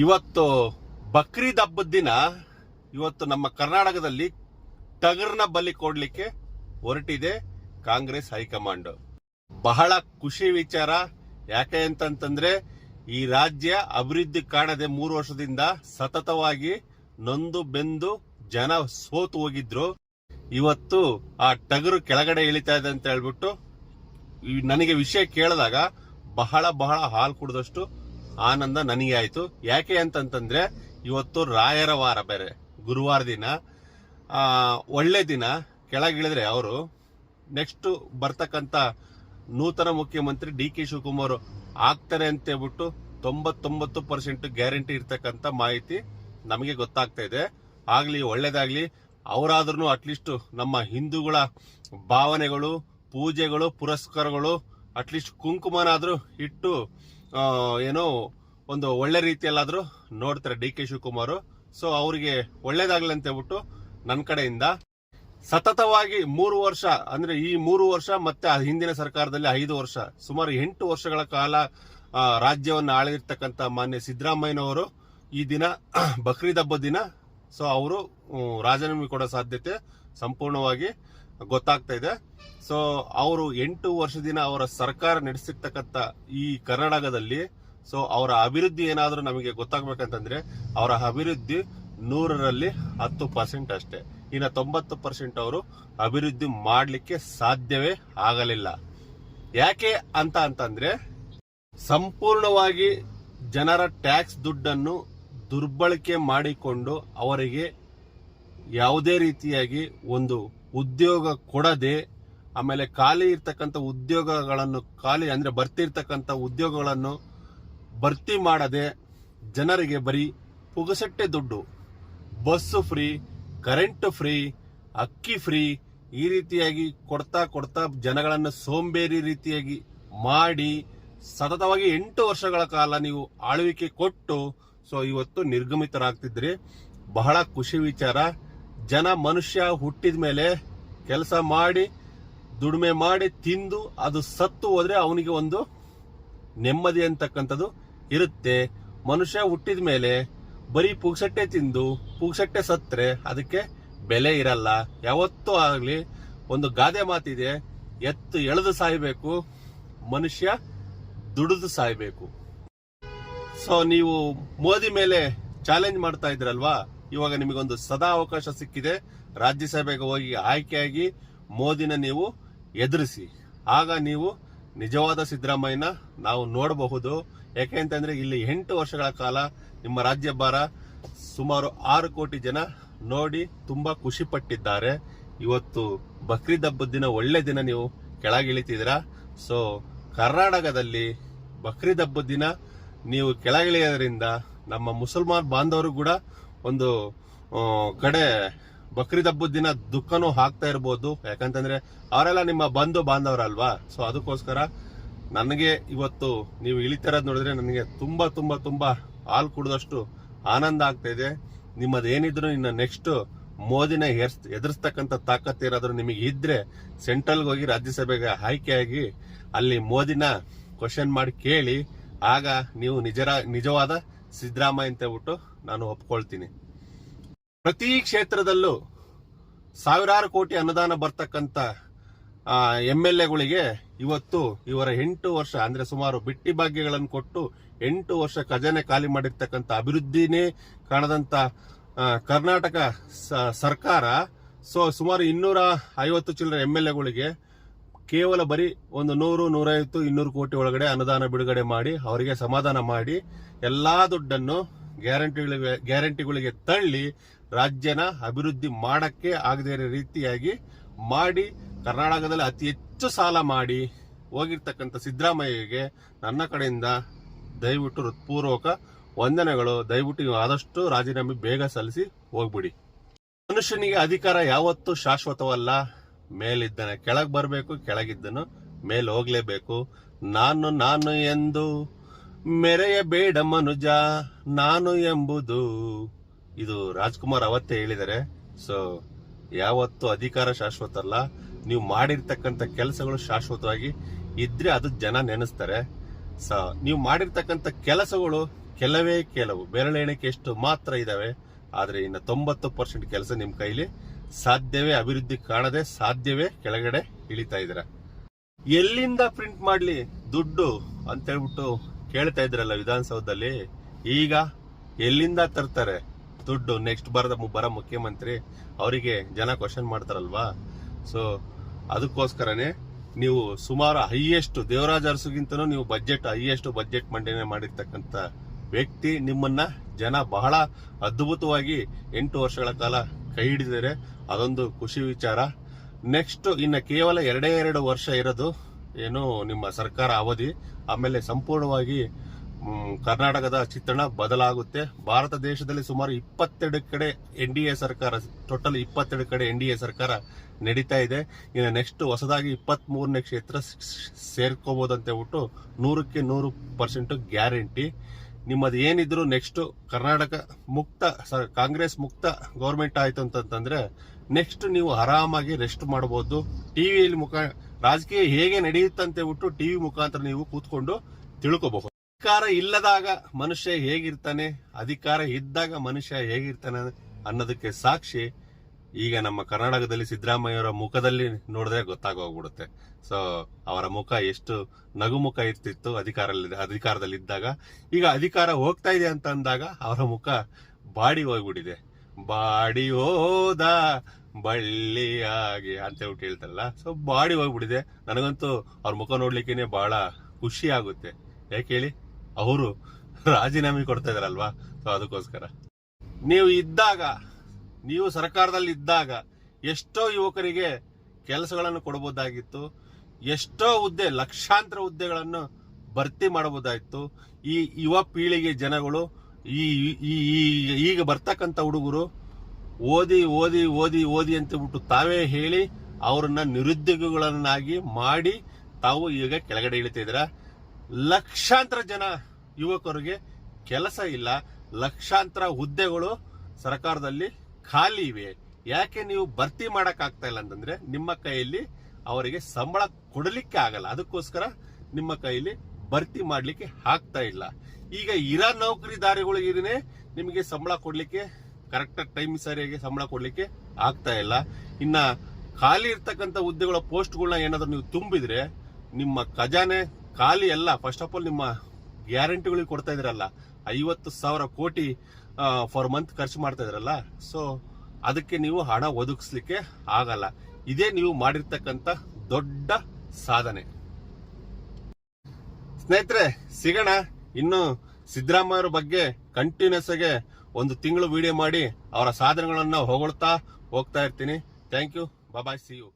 ಇವತ್ತು ಬಕ್ರೀದ್ ಹಬ್ಬದ ದಿನ ಇವತ್ತು ನಮ್ಮ ಕರ್ನಾಟಕದಲ್ಲಿ ಟಗರ್ನ ಬಲಿ ಕೊಡ್ಲಿಕ್ಕೆ ಹೊರಟಿದೆ ಕಾಂಗ್ರೆಸ್ ಹೈಕಮಾಂಡ್. ಬಹಳ ಖುಷಿ ವಿಚಾರ. ಯಾಕೆ ಅಂತಂತಂದ್ರೆ ಈ ರಾಜ್ಯ ಅಭಿವೃದ್ಧಿ ಕಾಣದೆ 3 ವರ್ಷದಿಂದ ಸತತವಾಗಿ ನೊಂದು ಬೆಂದು ಜನ ಸೋತು ಹೋಗಿದ್ರು. ಇವತ್ತು ಆ ಟಗರು ಕೆಳಗಡೆ ಇಳಿತಾ ಇದೆ ಅಂತ ಹೇಳ್ಬಿಟ್ಟು ನನಗೆ ವಿಷಯ ಕೇಳಿದಾಗ ಬಹಳ ಬಹಳ ಹಾಲು ಕುಡಿದಷ್ಟು ಆನಂದ ನನಗೆ ಆಯ್ತು. ಯಾಕೆ ಅಂತಂತಂದ್ರೆ ಇವತ್ತು ರಾಯರ ವಾರ ಬೇರೆ, ಗುರುವಾರ ದಿನ ಒಳ್ಳೆ ದಿನ. ಕೆಳಗಿಳಿದ್ರೆ ಅವರು ನೆಕ್ಸ್ಟ್ ಬರ್ತಕ್ಕಂತ ನೂತನ ಮುಖ್ಯಮಂತ್ರಿ DK ಶಿವಕುಮಾರ್ ಆಗ್ತಾರೆ ಅಂತ ಹೇಳ್ಬಿಟ್ಟು 99% ಗ್ಯಾರಂಟಿ ಇರ್ತಕ್ಕಂಥ ಮಾಹಿತಿ ನಮಗೆ ಗೊತ್ತಾಗ್ತಾ ಇದೆ. ಆಗ್ಲಿ ಒಳ್ಳೇದಾಗ್ಲಿ. ಅವರಾದ್ರೂ ಅಟ್ಲೀಸ್ಟ್ ನಮ್ಮ ಹಿಂದೂಗಳ ಭಾವನೆಗಳು, ಪೂಜೆಗಳು, ಪುರಸ್ಕಾರಗಳು, ಅಟ್ಲೀಸ್ಟ್ ಕುಂಕುಮನಾದ್ರೂ ಇಟ್ಟು ಏನೋ ಒಂದು ಒಳ್ಳೆ ರೀತಿಯಲ್ಲಾದ್ರೂ ನೋಡ್ತಾರೆ DK ಶಿವಕುಮಾರ್. ಸೊ ಅವರಿಗೆ ಒಳ್ಳೇದಾಗ್ಲಿ ಅಂತ ಹೇಳ್ಬಿಟ್ಟು ನನ್ನ ಕಡೆಯಿಂದ ಸತತವಾಗಿ 3 ವರ್ಷ ಅಂದ್ರೆ ಈ 3 ವರ್ಷ ಮತ್ತೆ ಹಿಂದಿನ ಸರ್ಕಾರದಲ್ಲಿ 5 ವರ್ಷ, ಸುಮಾರು 8 ವರ್ಷಗಳ ಕಾಲ ರಾಜ್ಯವನ್ನು ಆಳಿರ್ತಕ್ಕಂಥ ಮಾನ್ಯ ಸಿದ್ದರಾಮಯ್ಯನವರು ಈ ದಿನ ಬಕ್ರೀದ್ ಹಬ್ಬದ ದಿನ ಸೊ ಅವರು ರಾಜೀನಾಮೆ ಕೊಡೋ ಸಾಧ್ಯತೆ ಸಂಪೂರ್ಣವಾಗಿ ಗೊತ್ತಾಗ್ತಾ ಇದೆ. ಸೊ ಅವರು 8 ವರ್ಷದಿಂದ ಅವರ ಸರ್ಕಾರ ನಡೆಸಿರ್ತಕ್ಕಂಥ ಈ ಕರ್ನಾಟಕದಲ್ಲಿ ಸೊ ಅವರ ಅಭಿವೃದ್ಧಿ ಏನಾದ್ರೂ ನಮಗೆ ಗೊತ್ತಾಗ್ಬೇಕಂತಂದ್ರೆ ಅವರ ಅಭಿವೃದ್ಧಿ 100ರಲ್ಲಿ 10% ಅಷ್ಟೇ. ಇನ್ನು 90% ಅವರು ಅಭಿವೃದ್ಧಿ ಮಾಡ್ಲಿಕ್ಕೆ ಸಾಧ್ಯವೇ ಆಗಲಿಲ್ಲ. ಯಾಕೆ ಅಂತಂದ್ರೆ ಸಂಪೂರ್ಣವಾಗಿ ಜನರ ಟ್ಯಾಕ್ಸ್ ದುಡ್ಡನ್ನು ದುರ್ಬಳಕೆ ಮಾಡಿಕೊಂಡು ಅವರಿಗೆ ಯಾವುದೇ ರೀತಿಯಾಗಿ ಒಂದು ಉದ್ಯೋಗ ಕೊಡದೆ, ಆಮೇಲೆ ಖಾಲಿ ಇರ್ತಕ್ಕಂಥ ಉದ್ಯೋಗಗಳನ್ನು ಅಂದ್ರೆ ಬರ್ತಿರ್ತಕ್ಕಂಥ ಉದ್ಯೋಗಗಳನ್ನು ಭರ್ತಿ ಮಾಡದೆ ಜನರಿಗೆ ಬರೀ ಪುಗಸಟ್ಟೆ ದುಡ್ಡು, ಬಸ್ಸು ಫ್ರೀ, ಕರೆಂಟ್ ಫ್ರೀ, ಅಕ್ಕಿ ಫ್ರೀ ಈ ರೀತಿಯಾಗಿ ಕೊಡ್ತಾ ಜನಗಳನ್ನು ಸೋಂಬೇರಿ ರೀತಿಯಾಗಿ ಮಾಡಿ ಸತತವಾಗಿ 8 ವರ್ಷಗಳ ಕಾಲ ನೀವು ಆಳ್ವಿಕೆ ಕೊಟ್ಟು ಸೊ ಇವತ್ತು ನಿರ್ಗಮಿತರಾಗ್ತಿದ್ರಿ. ಬಹಳ ಖುಷಿ ವಿಚಾರ. ಮನುಷ್ಯ ಹುಟ್ಟಿದ ಮೇಲೆ ಕೆಲಸ ಮಾಡಿ ದುಡಿಮೆ ಮಾಡಿ ತಿಂದು ಅದು ಸತ್ತು ಹೋದ್ರೆ ಅವನಿಗೆ ಒಂದು ನೆಮ್ಮದಿ ಅಂತಕ್ಕಂಥದ್ದು ಇರುತ್ತೆ. ಮನುಷ್ಯ ಹುಟ್ಟಿದ ಮೇಲೆ ಬರೀ ಪುಗ್ಸಟ್ಟೆ ತಿಂದು ಪುಗ್ಸಟ್ಟೆ ಸತ್ರೆ ಅದಕ್ಕೆ ಬೆಲೆ ಇರಲ್ಲ. ಯಾವತ್ತೂ ಆಗ್ಲಿ ಒಂದು ಗಾದೆ ಮಾತಿದೆ, ಎತ್ತು ಎಳೆದು ಸಾಯ್ಬೇಕು, ಮನುಷ್ಯ ದುಡಿದು ಸಾಯ್ಬೇಕು. ಸೊ ನೀವು ಮೋದಿ ಮೇಲೆ ಚಾಲೆಂಜ್ ಮಾಡ್ತಾ ಇದ್ರಲ್ವಾ, ಇವಾಗ ನಿಮಗೊಂದು ಸದಾ ಅವಕಾಶ ಸಿಕ್ಕಿದೆ. ರಾಜ್ಯಸಭೆಗೆ ಹೋಗಿ ಆಯ್ಕೆಯಾಗಿ ಮೋದಿನ ನೀವು ಎದುರಿಸಿ. ಆಗ ನೀವು ನಿಜವಾದ ಸಿದ್ದರಾಮಯ್ಯನ ನಾವು ನೋಡಬಹುದು. ಯಾಕೆ ಅಂತಂದ್ರೆ ಇಲ್ಲಿ 8 ವರ್ಷಗಳ ಕಾಲ ನಿಮ್ಮ ರಾಜ್ಯಭಾರ ಸುಮಾರು 6 ಕೋಟಿ ಜನ ನೋಡಿ ತುಂಬಾ ಖುಷಿ ಪಟ್ಟಿದ್ದಾರೆ. ಇವತ್ತು ಬಕ್ರೀದ್ ಹಬ್ಬದ ದಿನ ಒಳ್ಳೆ ದಿನ ನೀವು ಕೆಳಗಿಳಿತಿದ್ದೀರಾ. ಸೊ ಕರ್ನಾಟಕದಲ್ಲಿ ಬಕ್ರೀದ್ ಹಬ್ಬದ ದಿನ ನೀವು ಕೆಳಗಿಳಿಯೋದ್ರಿಂದ ನಮ್ಮ ಮುಸಲ್ಮಾನ್ ಬಾಂಧವರು ಕೂಡ ಒಂದು ಕಡೆ ಬಕ್ರೀದ್ ಹಬ್ಬದ ದಿನ ದುಃಖನೂ ಆಗ್ತಾ ಇರ್ಬೋದು. ಯಾಕಂತಂದ್ರೆ ಅವರೆಲ್ಲ ನಿಮ್ಮ ಬಂಧು ಬಾಂಧವರಲ್ವಾ. ಸೊ ಅದಕ್ಕೋಸ್ಕರ ನನಗೆ ಇವತ್ತು ನೀವು ಇಳಿತಿರೋದು ನೋಡಿದ್ರೆ ನನಗೆ ತುಂಬಾ ತುಂಬಾ ತುಂಬಾ ಹಾಲು ಕುಡಿದಷ್ಟು ಆನಂದ ಆಗ್ತಾ ಇದೆ. ನಿಮ್ಮದೇನಿದ್ರು ಇನ್ನು ನೆಕ್ಸ್ಟ್ ಮೋದಿನ ಎದುರಿಸ್ತಕ್ಕಂಥ ತಾಕತ್ತು ಏನಾದ್ರು ನಿಮಗೆ ಇದ್ರೆ ಸೆಂಟ್ರಲ್ಗೆ ಹೋಗಿ ರಾಜ್ಯಸಭೆಗೆ ಆಯ್ಕೆಯಾಗಿ ಅಲ್ಲಿ ಮೋದಿನ ಕ್ವಶನ್ ಮಾಡಿ ಕೇಳಿ. ಆಗ ನೀವು ನಿಜವಾದ ಸಿದ್ದರಾಮಯ್ಯ ಅಂತ ಹೇಳ್ಬಿಟ್ಟು ನಾನು ಒಪ್ಕೊಳ್ತೀನಿ. ಪ್ರತಿ ಕ್ಷೇತ್ರದಲ್ಲೂ ಸಾವಿರಾರು ಕೋಟಿ ಅನುದಾನ ಬರ್ತಕ್ಕಂಥ MLAಗಳಿಗೆ ಇವತ್ತು ಇವರ 8 ವರ್ಷ ಅಂದ್ರೆ ಸುಮಾರು ಬಿಟ್ಟಿ ಭಾಗ್ಯಗಳನ್ನು ಕೊಟ್ಟು 8 ವರ್ಷ ಖಜಾನೆ ಖಾಲಿ ಮಾಡಿರ್ತಕ್ಕಂಥ ಅಭಿವೃದ್ಧಿನೇ ಕಾಣದಂತ ಕರ್ನಾಟಕ ಸರ್ಕಾರ ಸೊ ಸುಮಾರು 250 ಚಿಲ್ಲರೆ MLAಗಳಿಗೆ ಕೇವಲ ಬರೀ ಒಂದು 100, 150, 200 ಕೋಟಿ ಒಳಗಡೆ ಅನುದಾನ ಬಿಡುಗಡೆ ಮಾಡಿ ಅವರಿಗೆ ಸಮಾಧಾನ ಮಾಡಿ ಎಲ್ಲಾ ದುಡ್ಡನ್ನು ಗ್ಯಾರಂಟಿಗಳಿಗೆ ತಳ್ಳಿ ರಾಜ್ಯನ ಅಭಿವೃದ್ಧಿ ಮಾಡಕ್ಕೆ ಆಗದೇ ರೀತಿಯಾಗಿ ಮಾಡಿ ಕರ್ನಾಟಕದಲ್ಲಿ ಅತಿ ಹೆಚ್ಚು ಸಾಲ ಮಾಡಿ ಹೋಗಿರ್ತಕ್ಕಂಥ ಸಿದ್ದರಾಮಯ್ಯಗೆ ನನ್ನ ಕಡೆಯಿಂದ ದಯವಿಟ್ಟು ಹೃತ್ಪೂರ್ವಕ ವಂದನೆಗಳು. ದಯವಿಟ್ಟು ಆದಷ್ಟು ರಾಜೀನಾಮೆ ಬೇಗ ಸಲ್ಲಿಸಿ ಹೋಗ್ಬಿಡಿ. ಮನುಷ್ಯನಿಗೆ ಅಧಿಕಾರ ಯಾವತ್ತೂ ಶಾಶ್ವತವಲ್ಲ. ಮೇಲಿದ್ದನೆ ಕೆಳಗ್ ಬರಬೇಕು, ಕೆಳಗಿದ್ದನು ಮೇಲೆ ಹೋಗ್ಲೇಬೇಕು. ನಾನು ಎಂದು ಮೆರೆಯಬೇಡ ಮನುಜ, ನಾನು ಎಂಬುದು ಇದು ರಾಜ್ಕುಮಾರ್ ಅವತ್ತೇ ಹೇಳಿದರೆ. ಸೊ ಯಾವತ್ತೂ ಅಧಿಕಾರ ಶಾಶ್ವತ ಅಲ್ಲ. ನೀವು ಮಾಡಿರ್ತಕ್ಕಂಥ ಕೆಲಸಗಳು ಶಾಶ್ವತವಾಗಿ ಇದ್ರೆ ಅದು ಜನ ನೆನೆಸ್ತಾರೆ. ನೀವು ಮಾಡಿರ್ತಕ್ಕಂಥ ಕೆಲಸಗಳು ಕೆಲವು ಬೆರಳೆಣಿಕೆಯಷ್ಟು ಮಾತ್ರ ಇದಾವೆ. ಆದ್ರೆ ಇನ್ನು 90% ಕೆಲಸ ನಿಮ್ ಕೈಲಿ ಸಾಧ್ಯವೇ ಅಭಿವೃದ್ಧಿ ಕಾಣದೆ ಸಾಧ್ಯವೇ ಕೆಳಗಡೆ ಇಳಿತಾ ಇದ್ದೀರ. ಎಲ್ಲಿಂದ ಪ್ರಿಂಟ್ ಮಾಡ್ಲಿ ದುಡ್ಡು ಅಂತ ಹೇಳ್ಬಿಟ್ಟು ಕೇಳ್ತಾ ಇದ್ರಲ್ಲ ವಿಧಾನಸೌಧದಲ್ಲಿ, ಈಗ ಎಲ್ಲಿಂದ ತರ್ತಾರೆ ದುಡ್ಡು? ನೆಕ್ಸ್ಟ್ ಬರ ಮುಖ್ಯಮಂತ್ರಿ ಅವರಿಗೆ ಜನ ಕ್ವಶನ್ ಮಾಡ್ತಾರಲ್ವಾ. ಸೊ ಅದಕ್ಕೋಸ್ಕರನೇ ನೀವು ಸುಮಾರು ಹೈಯೆಸ್ಟ್ ದೇವರಾಜ ಅರಸುಗಿಂತನೂ ನೀವು ಹೈಯೆಸ್ಟ್ ಬಜೆಟ್ ಮಂಡನೆ ಮಾಡಿರ್ತಕ್ಕಂಥ ವ್ಯಕ್ತಿ. ನಿಮ್ಮನ್ನ ಜನ ಬಹಳ ಅದ್ಭುತವಾಗಿ 8 ವರ್ಷಗಳ ಕಾಲ ಕೈ ಹಿಡಿದರೆ ಅದೊಂದು ಖುಷಿ ವಿಚಾರ. ನೆಕ್ಸ್ಟ್ ಇನ್ನ ಕೇವಲ 2 ವರ್ಷ ಇರೋದು ಏನು ನಿಮ್ಮ ಸರ್ಕಾರ ಅವಧಿ. ಆಮೇಲೆ ಸಂಪೂರ್ಣವಾಗಿ ಕರ್ನಾಟಕದ ಚಿತ್ರಣ ಬದಲಾಗುತ್ತೆ. ಭಾರತ ದೇಶದಲ್ಲಿ ಸುಮಾರು 22 ಕಡೆ NDA ಸರ್ಕಾರ, ಟೋಟಲ್ 22 ಕಡೆ NDA ಸರ್ಕಾರ ನಡೀತಾ ಇದೆ. ಇನ್ನು ನೆಕ್ಸ್ಟ್ ಹೊಸದಾಗಿ 23ನೇ ಕ್ಷೇತ್ರ ಸೇರ್ಕೋಬಹುದಂತ ಹೇಳ್ಬಿಟ್ಟು 100ಕ್ಕೆ 100% ಗ್ಯಾರಂಟಿ. ನಿಮ್ಮದು ಏನಿದ್ರು ನೆಕ್ಸ್ಟ್ ಕರ್ನಾಟಕ ಮುಕ್ತ, ಕಾಂಗ್ರೆಸ್ ಮುಕ್ತ ಗೌರ್ಮೆಂಟ್ ಆಯ್ತು ಅಂತಂದ್ರೆ ನೆಕ್ಸ್ಟ್ ನೀವು ಆರಾಮಾಗಿ ರೆಸ್ಟ್ ಮಾಡಬಹುದು. ಟಿವಿಯಲ್ಲಿ ರಾಜಕೀಯ ಹೇಗೆ ನಡೆಯುತ್ತಂತ ಹೇಳ್ಬಿಟ್ಟು ಟಿವಿ ಮುಖಾಂತರ ನೀವು ಕೂತ್ಕೊಂಡು ತಿಳ್ಕೋಬಹುದು. ಅಧಿಕಾರ ಇಲ್ಲದಾಗ ಮನುಷ್ಯ ಹೇಗಿರ್ತಾನೆ, ಅಧಿಕಾರ ಇದ್ದಾಗ ಮನುಷ್ಯ ಹೇಗಿರ್ತಾನೆ ಅನ್ನೋದಕ್ಕೆ ಸಾಕ್ಷಿ ಈಗ ನಮ್ಮ ಕರ್ನಾಟಕದಲ್ಲಿ ಸಿದ್ದರಾಮಯ್ಯವರ ಮುಖದಲ್ಲಿ ನೋಡಿದ್ರೆ ಗೊತ್ತಾಗೋಗ್ಬಿಡುತ್ತೆ. ಸೊ ಅವರ ಮುಖ ಎಷ್ಟು ನಗುಮುಖ ಇರ್ತಿತ್ತು ಅಧಿಕಾರದಲ್ಲಿ ಇದ್ದಾಗ. ಈಗ ಅಧಿಕಾರ ಹೋಗ್ತಾ ಇದೆ ಅಂತ ಅಂದಾಗ ಅವರ ಮುಖ ಬಾಡಿ ಹೋಗ್ಬಿಟ್ಟಿದೆ. ಬಾಡಿ ಹೋದ ಬಳ್ಳಿಯಾಗಿ ಅಂತ ಹೇಳ್ಬಿಟ್ಟು ಹೇಳ್ತಾರಲ್ಲ, ಸೊ ಬಾಡಿ ಹೋಗ್ಬಿಟ್ಟಿದೆ. ನನಗಂತೂ ಅವ್ರ ಮುಖ ನೋಡ್ಲಿಕ್ಕೇನೆ ಬಹಳ ಖುಷಿ ಆಗುತ್ತೆ. ಯಾಕೆ ಹೇಳಿ, ಅವರು ರಾಜೀನಾಮೆ ಕೊಡ್ತಾ ಇದಾರಲ್ವಾ. ಸೊ ಅದಕ್ಕೋಸ್ಕರ ನೀವು ಸರ್ಕಾರದಲ್ಲಿ ಇದ್ದಾಗ ಎಷ್ಟೋ ಯುವಕರಿಗೆ ಕೆಲಸಗಳನ್ನು ಕೊಡಬಹುದಾಗಿತ್ತು, ಎಷ್ಟೋ ಲಕ್ಷಾಂತರ ಹುದ್ದೆಗಳನ್ನು ಭರ್ತಿ ಮಾಡಬಹುದಾಗಿತ್ತು. ಈ ಯುವ ಪೀಳಿಗೆ ಜನಗಳು, ಈಗ ಬರ್ತಕ್ಕಂಥ ಹುಡುಗರು ಓದಿ ಓದಿ ಓದಿ ಓದಿ ಅಂತ ಬಿಟ್ಟು ತಾವೇ ಹೇಳಿ ಅವರನ್ನ ನಿರುದ್ಯೋಗಿಗಳನ್ನಾಗಿ ಮಾಡಿ ತಾವು ಈಗ ಕೆಳಗಡೆ ಇಳಿತಿದ್ರ. ಲಕ್ಷಾಂತರ ಜನ ಯುವಕರಿಗೆ ಕೆಲಸ ಇಲ್ಲ, ಲಕ್ಷಾಂತರ ಹುದ್ದೆಗಳು ಸರ್ಕಾರದಲ್ಲಿ ಖಾಲಿ ಇವೆ. ಯಾಕೆ ನೀವು ಭರ್ತಿ ಮಾಡಕ್ ಆಗ್ತಾ ಇಲ್ಲ ಅಂತಂದ್ರೆ ನಿಮ್ಮ ಕೈಯಲ್ಲಿ ಅವರಿಗೆ ಸಂಬಳ ಕೊಡಲಿಕ್ಕೆ ಆಗಲ್ಲ. ಅದಕ್ಕೋಸ್ಕರ ನಿಮ್ಮ ಕೈಯಲ್ಲಿ ಭರ್ತಿ ಮಾಡ್ಲಿಕ್ಕೆ ಆಗ್ತಾ ಇಲ್ಲ. ಈಗ ಇರೋ ನೌಕರಿದಾರಿಗಳಿಗೆ ನಿಮಗೆ ಸಂಬಳ ಕೊಡ್ಲಿಕ್ಕೆ ಕರೆಕ್ಟ್ ಟೈಮ್ ಸರಿಯಾಗಿ ಸಂಬಳ ಕೊಡ್ಲಿಕ್ಕೆ ಆಗ್ತಾ ಇಲ್ಲ. ಇನ್ನ ಖಾಲಿ ಇರ್ತಕ್ಕಂಥ ಹುದ್ದೆಗಳ ಪೋಸ್ಟ್ಗಳನ್ನ ಏನಾದ್ರು ನೀವು ತುಂಬಿದ್ರೆ ನಿಮ್ಮ ಖಜಾನೆ ಖಾಲಿ ಅಲ್ಲ. ಫಸ್ಟ್ ಆಫ್ ಆಲ್ ನಿಮ್ಮ ಗ್ಯಾರಂಟಿಗಳಿಗೆ ಕೊಡ್ತಾ ಇದ್ರಲ್ಲ, 50,000 ಕೋಟಿ ಫಾರ್ ಮಂತ್ ಖರ್ಚು ಮಾಡ್ತಾ ಇದ್ರಲ್ಲ, ಸೊ ಅದಕ್ಕೆ ನೀವು ಹಣ ಒದಗಿಸ್ಲಿಕ್ಕೆ ಆಗಲ್ಲ. ಇದೇ ನೀವು ಮಾಡಿರ್ತಕ್ಕಂಥ ದೊಡ್ಡ ಸಾಧನೆ. ಸ್ನೇಹಿತರೆ, ಸಿಗೋಣ ಇನ್ನು ಸಿದ್ದರಾಮಯ್ಯ ಬಗ್ಗೆ ಕಂಟಿನ್ಯೂಸ್ ಆಗಿ 1 ತಿಂಗಳು ವಿಡಿಯೋ ಮಾಡಿ ಅವರ ಸಾಧನೆಗಳನ್ನ ಹೊಗಳ್ತಾ ಹೋಗ್ತಾ ಇರ್ತೀನಿ. Thank you, bye, see you.